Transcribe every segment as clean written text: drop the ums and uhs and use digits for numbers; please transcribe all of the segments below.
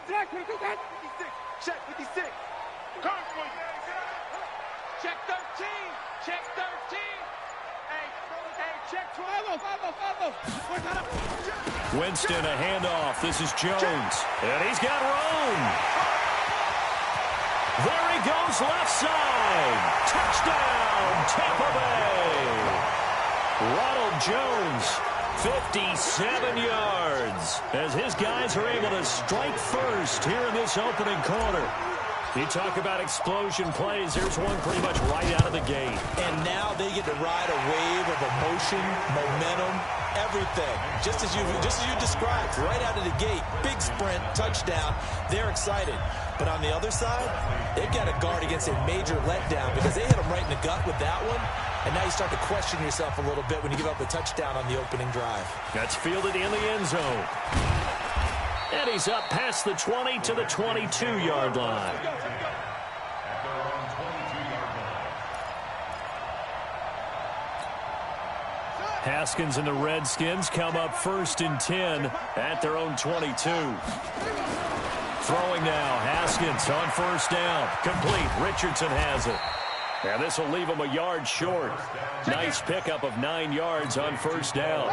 Check 56. Check 13. Check 13. Hey, check 12. Winston, a handoff. This is Jones. And he's got room. There he goes, left side. Touchdown, Tampa Bay. Ronald Jones, 57 yards, as his guys are able to strike first here in this opening quarter. You talk about explosion plays. Here's one pretty much right out of the gate. And now they get to ride a wave of emotion, momentum, everything. Just as you described, right out of the gate, big sprint, touchdown. They're excited. But on the other side, they've got to guard against a major letdown because they hit them right in the gut with that one. And now you start to question yourself a little bit when you give up a touchdown on the opening drive. That's fielded in the end zone. And he's up past the 20 to the 22-yard line. Haskins and the Redskins come up 1st and 10 at their own 22. Throwing now, Haskins on 1st down. Complete. Richardson has it. And this will leave him a yard short. Nice pickup of 9 yards on 1st down.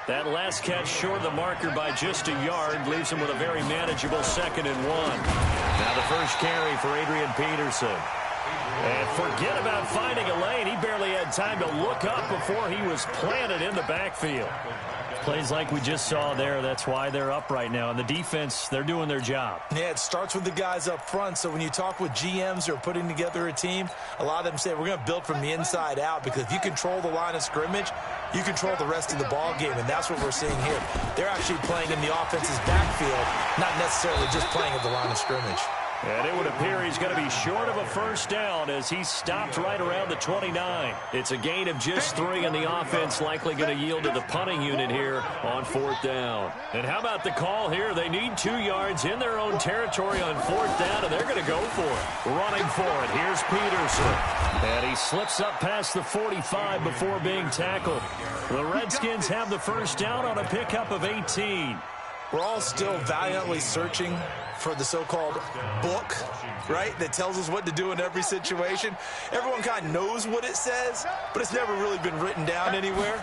That last catch short of the marker by just a yard leaves him with a very manageable 2nd and 1. Now the first carry for Adrian Peterson. And forget about finding a lane. He barely had time to look up before he was planted in the backfield. Plays like we just saw there. That's why they're up right now. And the defense, they're doing their job. Yeah, it starts with the guys up front. So when you talk with GMs who are putting together a team, a lot of them say we're going to build from the inside out because if you control the line of scrimmage, you control the rest of the ball game, and that's what we're seeing here. They're actually playing in the offense's backfield, not necessarily just playing at the line of scrimmage. And it would appear he's going to be short of a 1st down as he's stopped right around the 29. It's a gain of just 3, and the offense likely going to yield to the punting unit here on 4th down. And how about the call here? They need 2 yards in their own territory on 4th down, and they're going to go for it. Running for it. Here's Peterson. And he slips up past the 45 before being tackled. The Redskins have the 1st down on a pickup of 18. We're all still valiantly searching for the so-called book, right, that tells us what to do in every situation. Everyone kind of knows what it says, but it's never really been written down anywhere.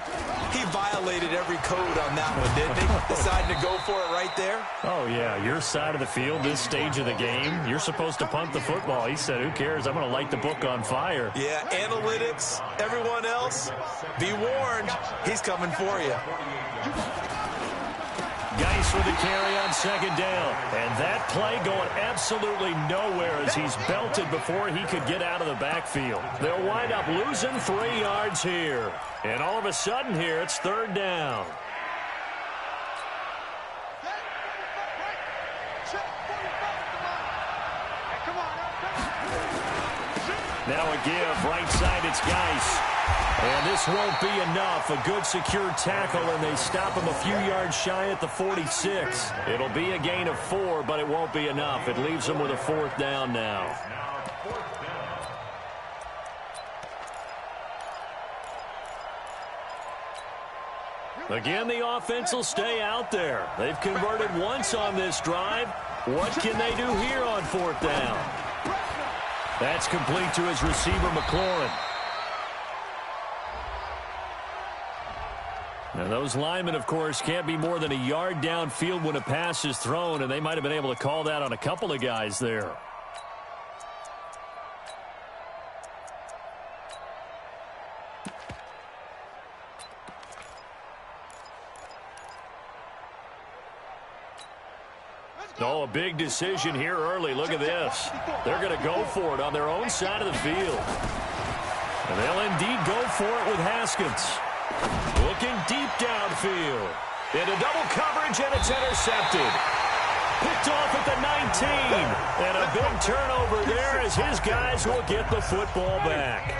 He violated every code on that one, didn't he? Deciding to go for it right there. Oh, yeah, your side of the field, this stage of the game, you're supposed to punt the football. He said, who cares? I'm going to light the book on fire. Yeah, analytics, everyone else, be warned, he's coming for you. Geis with the carry on 2nd down. And that play going absolutely nowhere as he's belted before he could get out of the backfield. They'll wind up losing 3 yards here. And all of a sudden here, it's 3rd down. Now a give, right side, it's Geis. And this won't be enough. A good secure tackle, and they stop him a few yards shy at the 46. It'll be a gain of 4, but it won't be enough. It leaves them with a 4th down now. Again, the offense will stay out there. They've converted once on this drive. What can they do here on 4th down? That's complete to his receiver, McLaurin. Now, those linemen, of course, can't be more than a yard downfield when a pass is thrown, and they might have been able to call that on a couple of guys there. Oh, a big decision here early. Look at this. They're going to go for it on their own side of the field. And they'll indeed go for it with Haskins. Looking deep downfield. Into double coverage, and it's intercepted. Picked off at the 19. And a big turnover there as his guys will get the football back.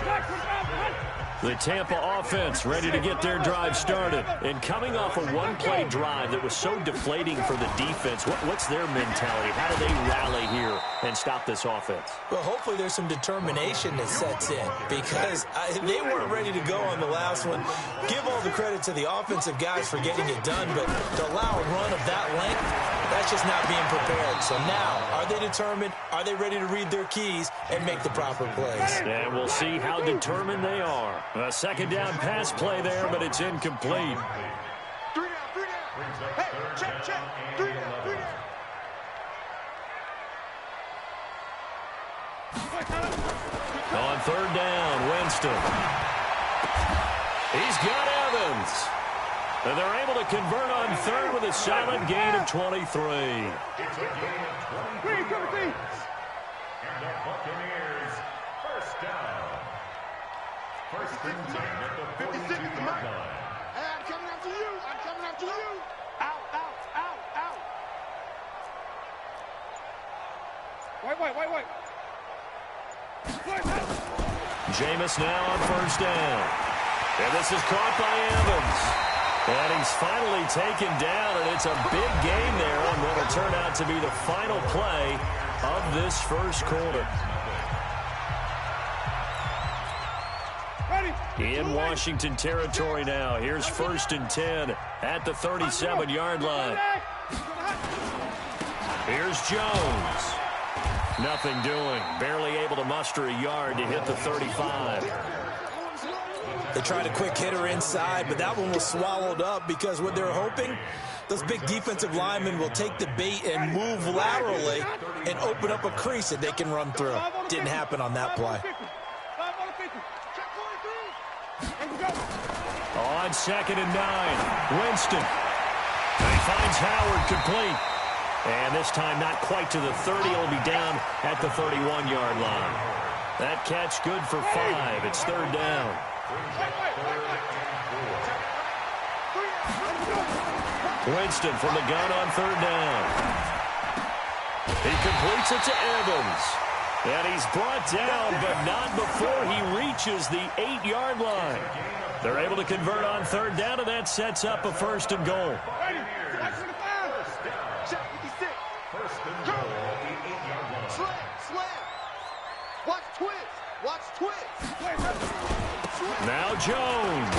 The Tampa offense ready to get their drive started. And coming off a one-play drive that was so deflating for the defense, what's their mentality? How do they rally here and stop this offense? Well, hopefully there's some determination that sets in because they weren't ready to go on the last one. Give all the credit to the offensive guys for getting it done, but to allow a run of that length, That's just not being prepared. So now, are they determined? Are they ready to read their keys and make the proper plays? And we'll see how determined they are. A second down pass play there, but it's incomplete. 3 down, 3 down. Hey, check, check. 3 down, 3 down. On third down, Winston. He's got Evans. And they're able to convert on third with a solid gain of 23. It's a gain of 23 yards. And the Buccaneers, first down. First and 10 at the 42-yard line. Hey, I'm coming after you. I'm coming after you. Out, out, out, out. Wait. Jameis now on first down. And this is caught by Evans. And he's finally taken down, and it's a big gain there on what will turn out to be the final play of this first quarter. In Washington territory now. Here's first and 10 at the 37-yard line. Here's Jones. Nothing doing. Barely able to muster a yard to hit the 35. They tried a quick hitter inside, but that one was swallowed up because what they're hoping, those big defensive linemen will take the bait and move laterally and open up a crease that they can run through. Didn't happen on that play. On second and 9, Winston. And he finds Howard complete. And this time not quite to the 30. He'll be down at the 31-yard line. That catch good for 5. It's third down. Winston from the gun on third down. He completes it to Evans. And he's brought down, but not before he reaches the 8-yard line. They're able to convert on third down, and that sets up a first and goal. Now Jones.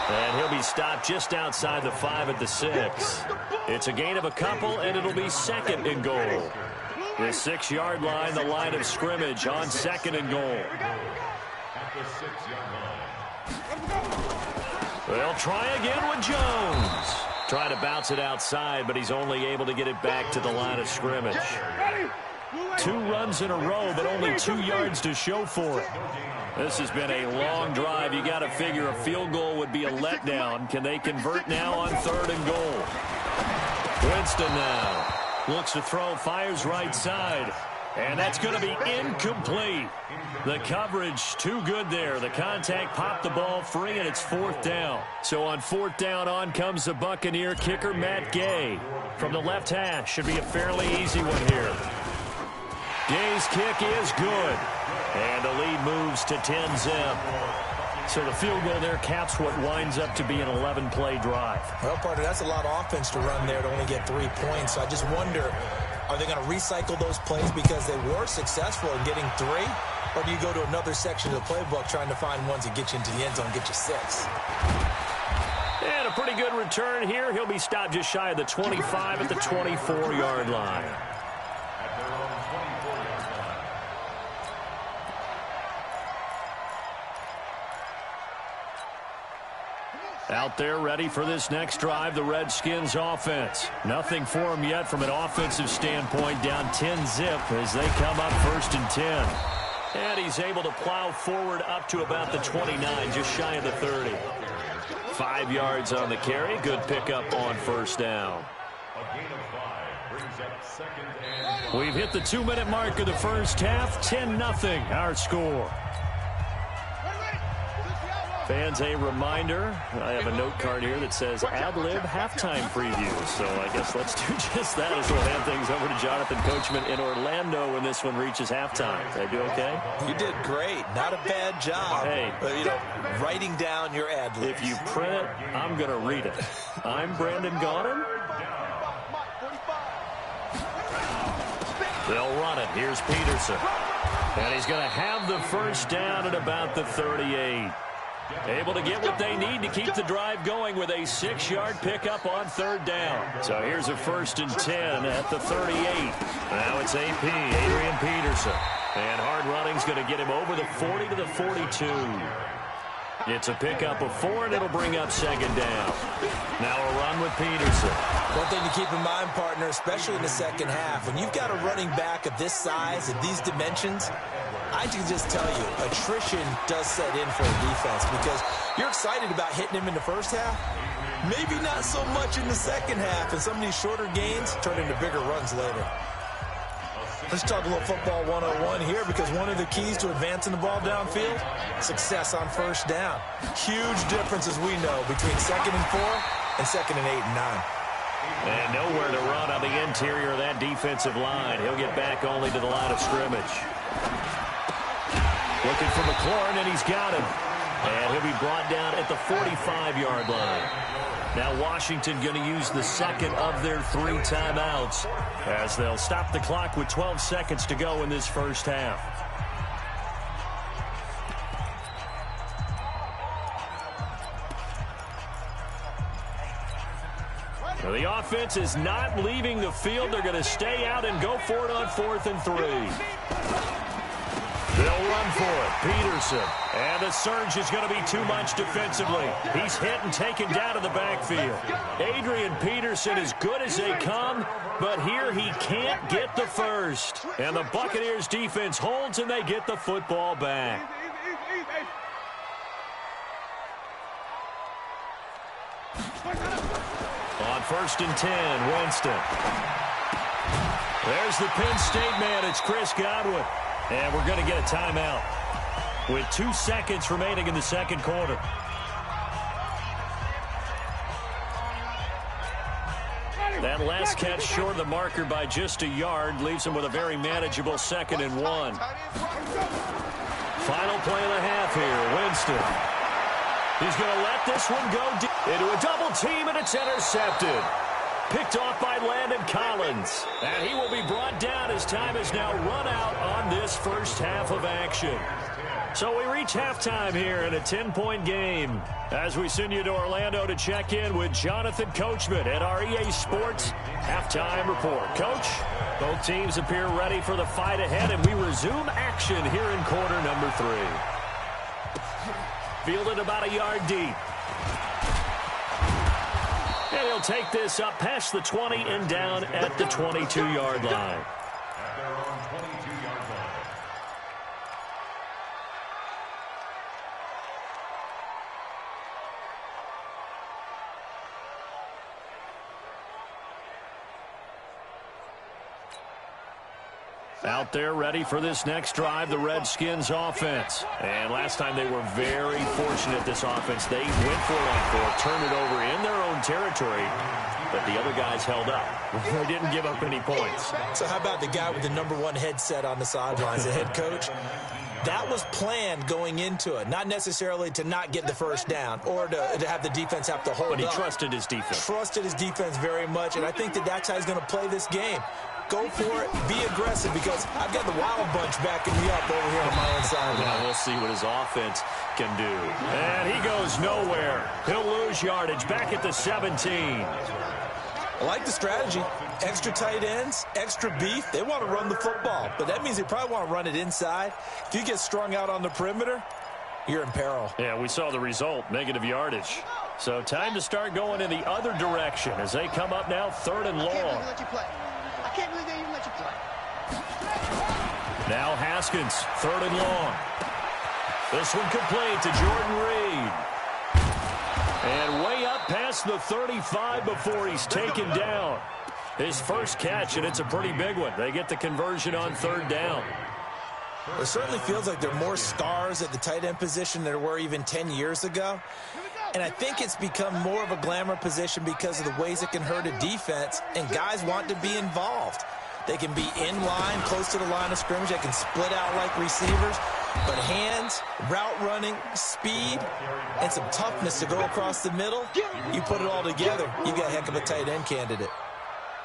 And he'll be stopped just outside the 5 at the 6. It's a gain of a couple, and it'll be second and goal. The 6-yard line, the line of scrimmage on second and goal. They'll try again with Jones. Trying to bounce it outside, but he's only able to get it back to the line of scrimmage. 2 runs in a row, but only 2 yards to show for it. This has been a long drive. You got to figure a field goal would be a letdown. Can they convert now on third and goal? Winston now looks to throw, fires right side. And that's going to be incomplete. The coverage too good there. The contact popped the ball free, and it's fourth down. So on fourth down, on comes the Buccaneer kicker, Matt Gay. From the left hash, should be a fairly easy one here. Gay's kick is good. And the lead moves to 10-zip. So the field goal there caps what winds up to be an 11-play drive. Well, partner, that's a lot of offense to run there to only get 3 points. So I just wonder, are they going to recycle those plays because they were successful in getting 3? Or do you go to another section of the playbook trying to find ones that get you into the end zone, get you 6? And a pretty good return here. He'll be stopped just shy of the 25 at the 24-yard line. Out there ready for this next drive, the Redskins offense. Nothing for them yet from an offensive standpoint, down 10-zip as they come up first and 10. And he's able to plow forward up to about the 29, just shy of the 30. 5 yards on the carry. Good pickup on first down. We've hit the 2-minute mark of the first half. 10-0 our score. Fans, a reminder, I have a note card here that says ad-lib halftime preview. So I guess let's do just that as we'll hand things over to Jonathan Coachman in Orlando when this one reaches halftime. Did I do okay? You did great. Not a bad job. Hey. Writing down your ad-libs. If you print it, I'm going to read it. I'm Brandon Gaudin. They'll run it. Here's Peterson. And he's going to have the first down at about the 38. Able to get what they need to keep the drive going with a 6-yard pickup on third down. So here's a 1st and 10 at the 38. Now it's AP, Adrian Peterson. And hard running's going to get him over the 40 to the 42. It's a pickup of 4, and it'll bring up 2nd down. Now a run with Peterson. One thing to keep in mind, partner, especially in the second half, when you've got a running back of this size, of these dimensions, I can just tell you, attrition does set in for a defense because you're excited about hitting him in the first half. Maybe not so much in the second half, and some of these shorter gains turn into bigger runs later. Let's talk a little football 101 here because one of the keys to advancing the ball downfield, success on first down. Huge difference, as we know, between 2nd and 4 and 2nd and 8 and 9. And nowhere to run on the interior of that defensive line. He'll get back only to the line of scrimmage. Looking for McLaurin, and he's got him. And he'll be brought down at the 45-yard line. Now Washington going to use the 2nd of their 3 timeouts as they'll stop the clock with 12 seconds to go in this first half. Now the offense is not leaving the field. They're going to stay out and go for it on 4th and 3. They'll run for it. Peterson. And the surge is going to be too much defensively. He's hit and taken down to the backfield. Adrian Peterson is good as they come, but here he can't get the first. And the Buccaneers defense holds, and they get the football back. On 1st and 10, Winston. There's the Penn State man. It's Chris Godwin. And we're going to get a timeout with 2 seconds remaining in the second quarter. That last catch short of the marker by just a yard leaves him with a very manageable 2nd and 1. Final play of the half here, Winston. He's going to let this one go deep into a double team, and it's intercepted. Picked off by Landon Collins. And he will be brought down as time has now run out on this first half of action. So we reach halftime here in a 10-point game as we send you to Orlando to check in with Jonathan Coachman at our EA Sports Halftime Report. Coach, both teams appear ready for the fight ahead, and we resume action here in quarter number 3. Fielded about a yard deep. And he'll take this up past the 20 and down at the 22-yard line. Out there ready for this next drive, the Redskins offense. And last time they were very fortunate, this offense. They went for it on 4, turned it over in their own territory, but the other guys held up. They didn't give up any points. So how about the guy with the #1 headset on the sidelines, the head coach? That was planned going into it, not necessarily to not get the first down or to have the defense have to hold up. But he trusted his defense. Trusted his defense very much, and I think that's how he's going to play this game. Go for it, be aggressive, because I've got the Wild Bunch backing me up over here on my own side. Now we'll see what his offense can do. And he goes nowhere. He'll lose yardage back at the 17. I like the strategy. Extra tight ends, extra beef. They want to run the football, but that means they probably want to run it inside. If you get strung out on the perimeter, you're in peril. Yeah, we saw the result, negative yardage. So time to start going in the other direction as they come up now 3rd and long. I can't believe they even let you play. Now Haskins, 3rd and long. This one complete to Jordan Reed. And way up past the 35 before he's taken down. His first catch, and it's a pretty big one. They get the conversion on 3rd down. It certainly feels like there are more stars at the tight end position than there were even 10 years ago. And I think it's become more of a glamour position because of the ways it can hurt a defense, and guys want to be involved. They can be in line, close to the line of scrimmage. They can split out like receivers. But hands, route running, speed, and some toughness to go across the middle, you put it all together, you got a heck of a tight end candidate.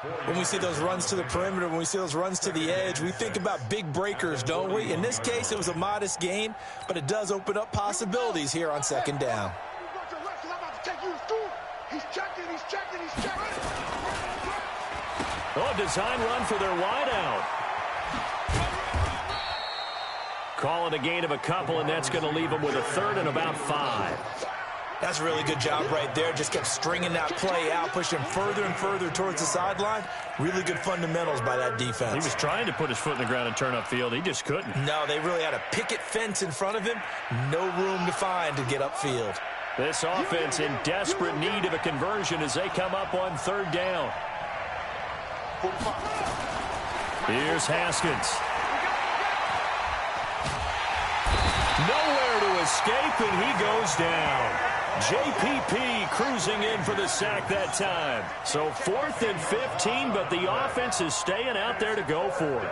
When we see those runs to the perimeter, when we see those runs to the edge, we think about big breakers, don't we? In this case, it was a modest gain, but it does open up possibilities here on second down. Oh, design run for their wideout. Call it a gain of a couple, and that's going to leave them with a third and about 5. That's a really good job right there. Just kept stringing that play out, pushing further and further towards the sideline. Really good fundamentals by that defense. He was trying to put his foot in the ground and turn upfield. He just couldn't. No, they really had a picket fence in front of him. No room to find to get upfield. This offense in desperate need of a conversion as they come up on third down. Here's Haskins. Nowhere to escape, and he goes down. JPP cruising in for the sack that time. So 4th and 15, but the offense is staying out there to go for it.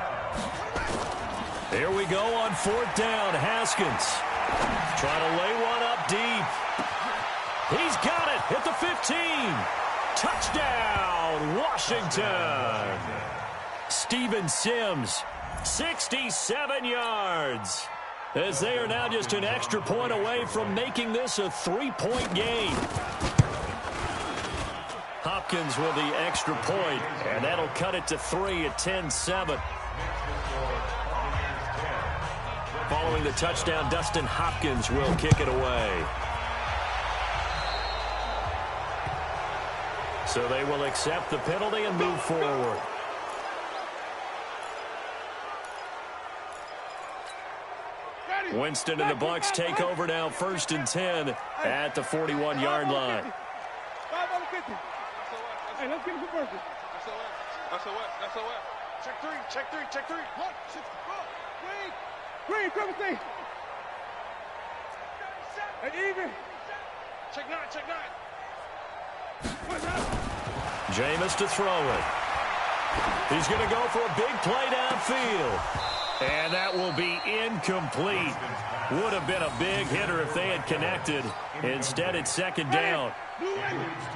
Here we go on 4th down. Haskins trying to lay one up deep. He's got it at the 15. Touchdown, Washington. Steven Sims, 67 yards. As they are now just an extra point away from making this a 3-point game. Hopkins with the extra point, and that'll cut it to 3 at 10-7. Following the touchdown, Dustin Hopkins will kick it away. So they will accept the penalty and move forward. Winston and the Bucs take over now, 1st and 10 at the 41-yard line. 5 on the 50. Hey, let's get a conversion. Check 3, check 3, check 3. 1, 6, 4, green, 17. Hey, even. Check 9, check 9. Jameis to throw it. He's going to go for a big play downfield. And that will be incomplete. Would have been a big hitter if they had connected. Instead, it's 2nd down.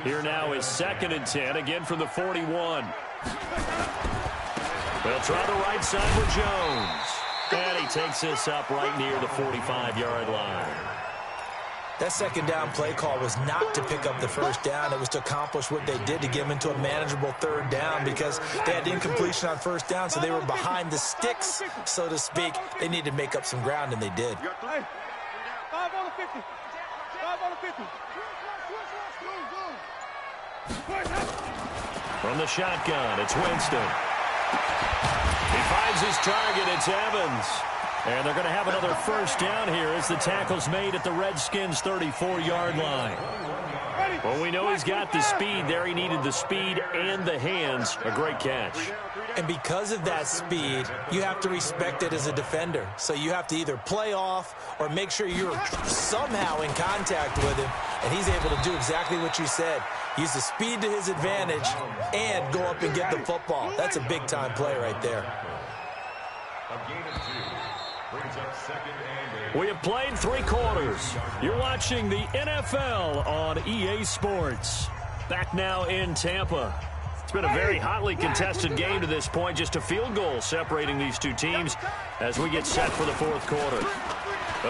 Here now is 2nd and 10, again from the 41. They'll try the right side with Jones. And he takes this up right near the 45-yard line. That 2nd down play call was not to pick up the 1st down. It was to accomplish what they did to get them into a manageable 3rd down because they had incompletion on 1st down, so they were behind the sticks, so to speak. They needed to make up some ground, and they did. 5 on the 50. 5 on the 50. From the shotgun, it's Winston. He finds his target. It's Evans. And they're going to have another 1st down here as the tackle's made at the Redskins' 34-yard line. Well, we know he's got the speed there. He needed the speed and the hands. A great catch. And because of that speed, you have to respect it as a defender. So you have to either play off or make sure you're somehow in contact with him. And he's able to do exactly what you said. Use the speed to his advantage and go up and get the football. That's a big-time play right there. A gain of 2. Brings up 2nd and 8. We have played 3 quarters. You're watching the NFL on EA Sports. Back now in Tampa. It's been a very hotly contested game to this point. Just a field goal separating these two teams as we get set for the 4th quarter.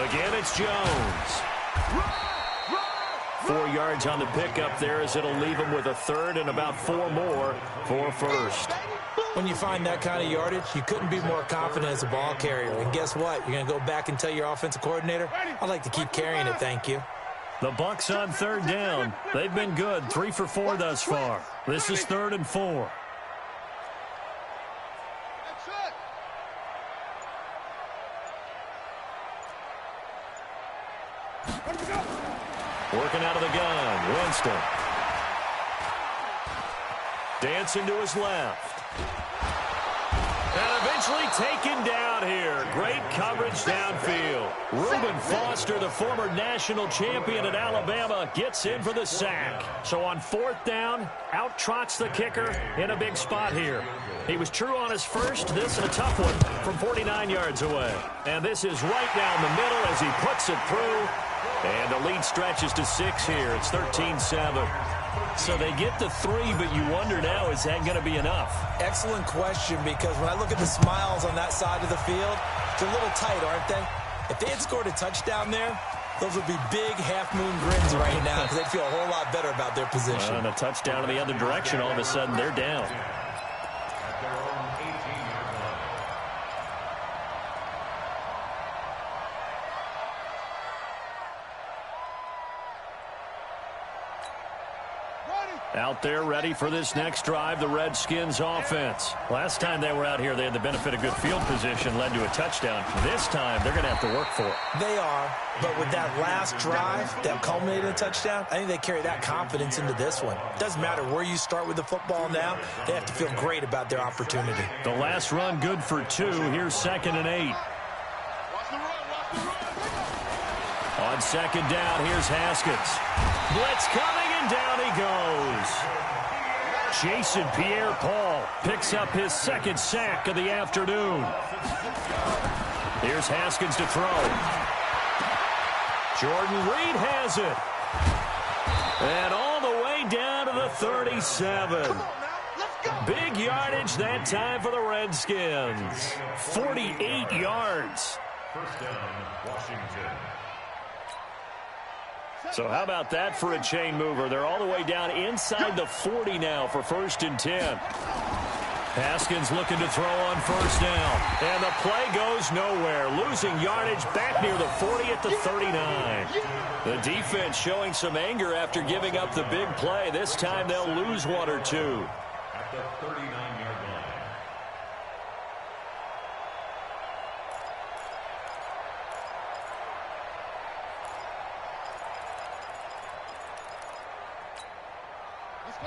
Again, it's Jones. 4 yards on the pickup there as it'll leave him with a 3rd and about 4 more for 1st. When you find that kind of yardage, you couldn't be more confident as a ball carrier. And guess what? You're going to go back and tell your offensive coordinator, I'd like to keep carrying it, thank you. The Bucs on 3rd down. They've been good, 3 for 4 thus far. This is 3rd and 4. Working out of the gun, Winston. Dancing to his left. And eventually taken down here. Great coverage downfield. Reuben Foster, the former national champion at Alabama, gets in for the sack. So on 4th down, out-trots the kicker in a big spot here. He was true on his first. This a tough one from 49 yards away. And this is right down the middle as he puts it through. And the lead stretches to 6 here. It's 13-7. So they get the 3, but you wonder now, is that going to be enough? Excellent question, because when I look at the smiles on that side of the field, they're a little tight, aren't they? If they had scored a touchdown there, those would be big half-moon grins right now, because they'd feel a whole lot better about their position. And a touchdown in the other direction, all of a sudden they're down. Out there ready for this next drive, the Redskins offense. Last time they were out here, they had the benefit of good field position, led to a touchdown. This time, they're going to have to work for it. They are, but with that last drive that culminated in a touchdown, I think they carry that confidence into this one. Doesn't matter where you start with the football now, they have to feel great about their opportunity. The last run good for 2. Here's 2nd and 8. On 2nd down, here's Haskins. Blitz coming, and down he goes. Jason Pierre-Paul picks up his 2nd sack of the afternoon. Here's Haskins to throw. Jordan Reed has it. And all the way down to the 37. Big yardage that time for the Redskins. 48 yards. First down, Washington. So how about that for a chain mover? They're all the way down inside the 40 now for 1st and 10. Haskins looking to throw on 1st down. And the play goes nowhere. Losing yardage back near the 40 at the 39. The defense showing some anger after giving up the big play. This time they'll lose 1 or 2. At the 39-yard line.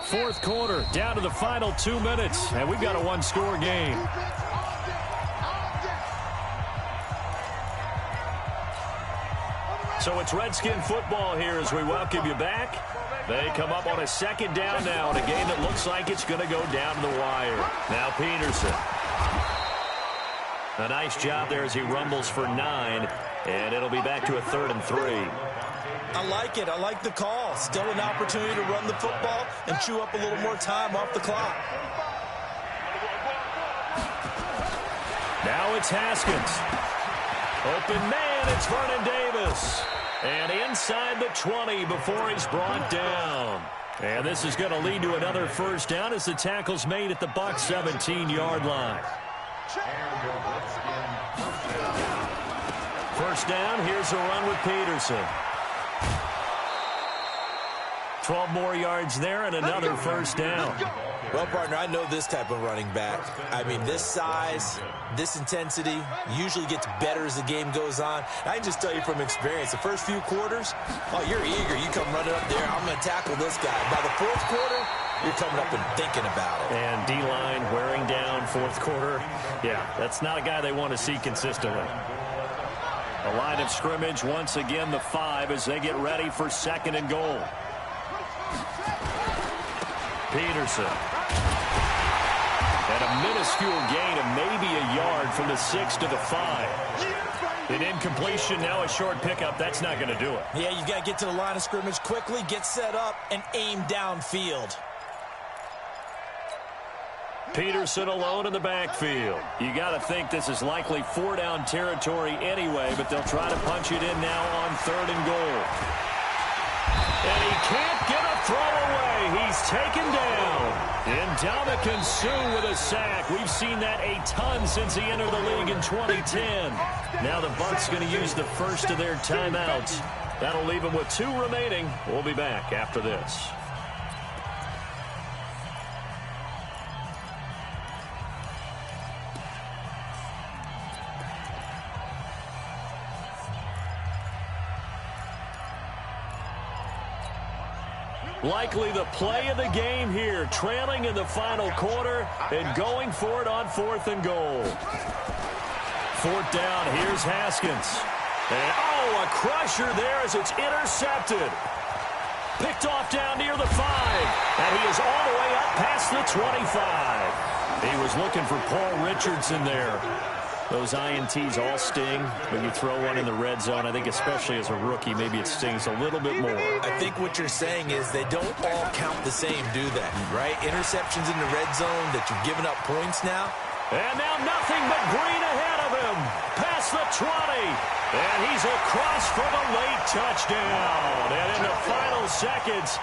Fourth quarter, down to the final 2 minutes, and we've got a 1-score game. So it's Redskin football here as we welcome you back. They come up on a 2nd down now in a game that looks like it's going to go down to the wire. Now Peterson. A nice job there as he rumbles for 9, and it'll be back to a 3rd and 3. I like it. I like the call. Still an opportunity to run the football and chew up a little more time off the clock. Now it's Haskins. Open man, it's Vernon Davis. And inside the 20 before he's brought down. And this is going to lead to another 1st down as the tackle's made at the Bucs 17-yard line. 1st down, here's a run with Peterson. 12 more yards there and another 1st down. Well, partner, I know this type of running back. I mean, this size, this intensity usually gets better as the game goes on. I can just tell you from experience, the first few quarters, oh, you're eager. You come running up there, I'm going to tackle this guy. By the 4th quarter, you're coming up and thinking about it. And D-line wearing down 4th quarter. Yeah, that's not a guy they want to see consistently. The line of scrimmage, once again, the 5 as they get ready for 2nd and goal. Peterson. And a minuscule gain of maybe a yard from the 6 to the 5. An incompletion, now a short pickup. That's not going to do it. Yeah, you got to get to the line of scrimmage quickly, get set up, and aim downfield. Peterson alone in the backfield. You got to think this is likely 4-down territory anyway, but they'll try to punch it in now on 3rd and goal. And he can't get a throw away. He's taken down. Ndamukong Suh with a sack. We've seen that a ton since he entered the league in 2010. Now the Bucs going to use the first of their timeouts. That'll leave them with 2 remaining. We'll be back after this. Likely the play of the game here, trailing in the final quarter and going for it on 4th and goal. 4th down, here's Haskins. And, a crusher there as it's intercepted. Picked off down near the 5. And he is all the way up past the 25. He was looking for Paul Richardson there. Those INTs all sting, but you throw one in the red zone. I think especially as a rookie, maybe it stings a little bit more. I think what you're saying is they don't all count the same, do they? Right? Interceptions in the red zone that you've given up points now. And now nothing but green ahead of him. Past the 20. And he's across for the late touchdown. And in the final seconds...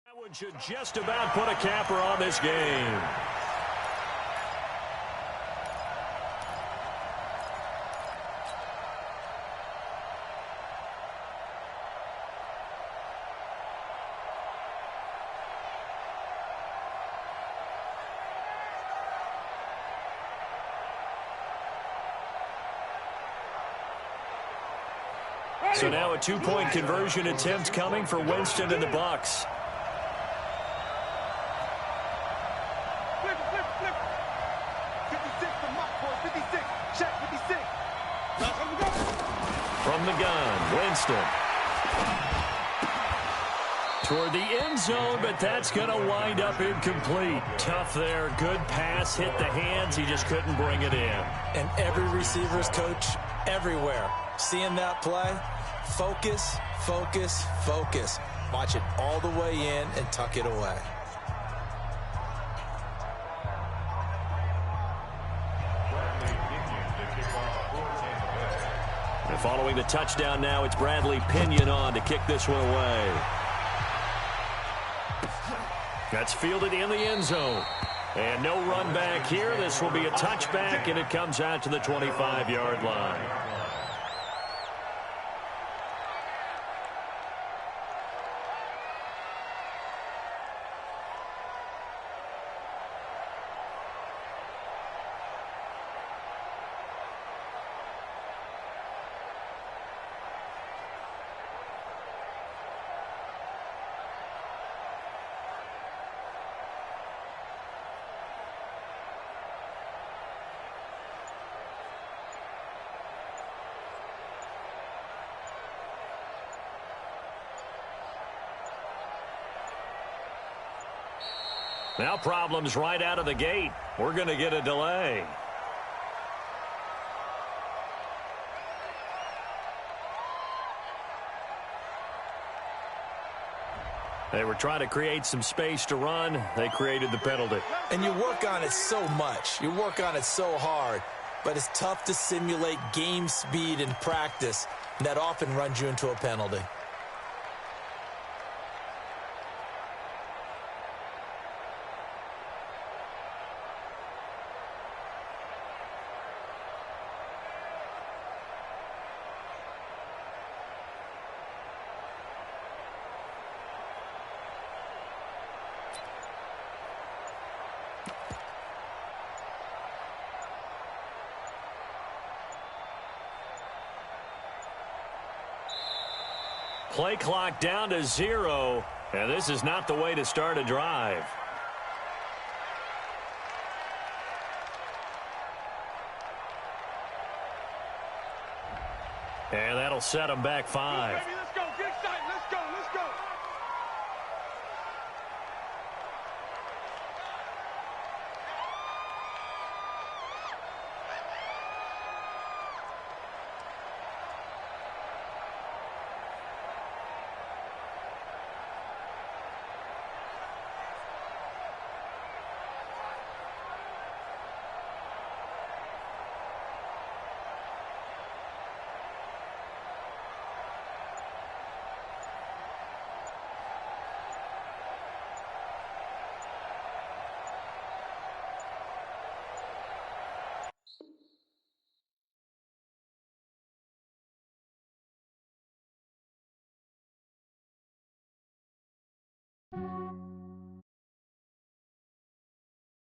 That one should just about put a capper on this game. So now a two-point conversion attempt coming for Winston and the Bucs. From the gun, Winston. Toward the end zone, but that's going to wind up incomplete. Tough there. Good pass. Hit the hands. He just couldn't bring it in. And every receiver's coach everywhere. Seeing that play, focus, focus, focus. Watch it all the way in and tuck it away. And following the touchdown now, it's Bradley Pinion on to kick this one away. That's fielded in the end zone. And no run back here. This will be a touchback, and it comes out to the 25-yard line. Now problems right out of the gate. We're going to get a delay. They were trying to create some space to run. They created the penalty. And you work on it so much. You work on it so hard. But it's tough to simulate game speed in practice. And that often runs you into a penalty. Play clock down to 0, and this is not the way to start a drive. And that'll set them back 5.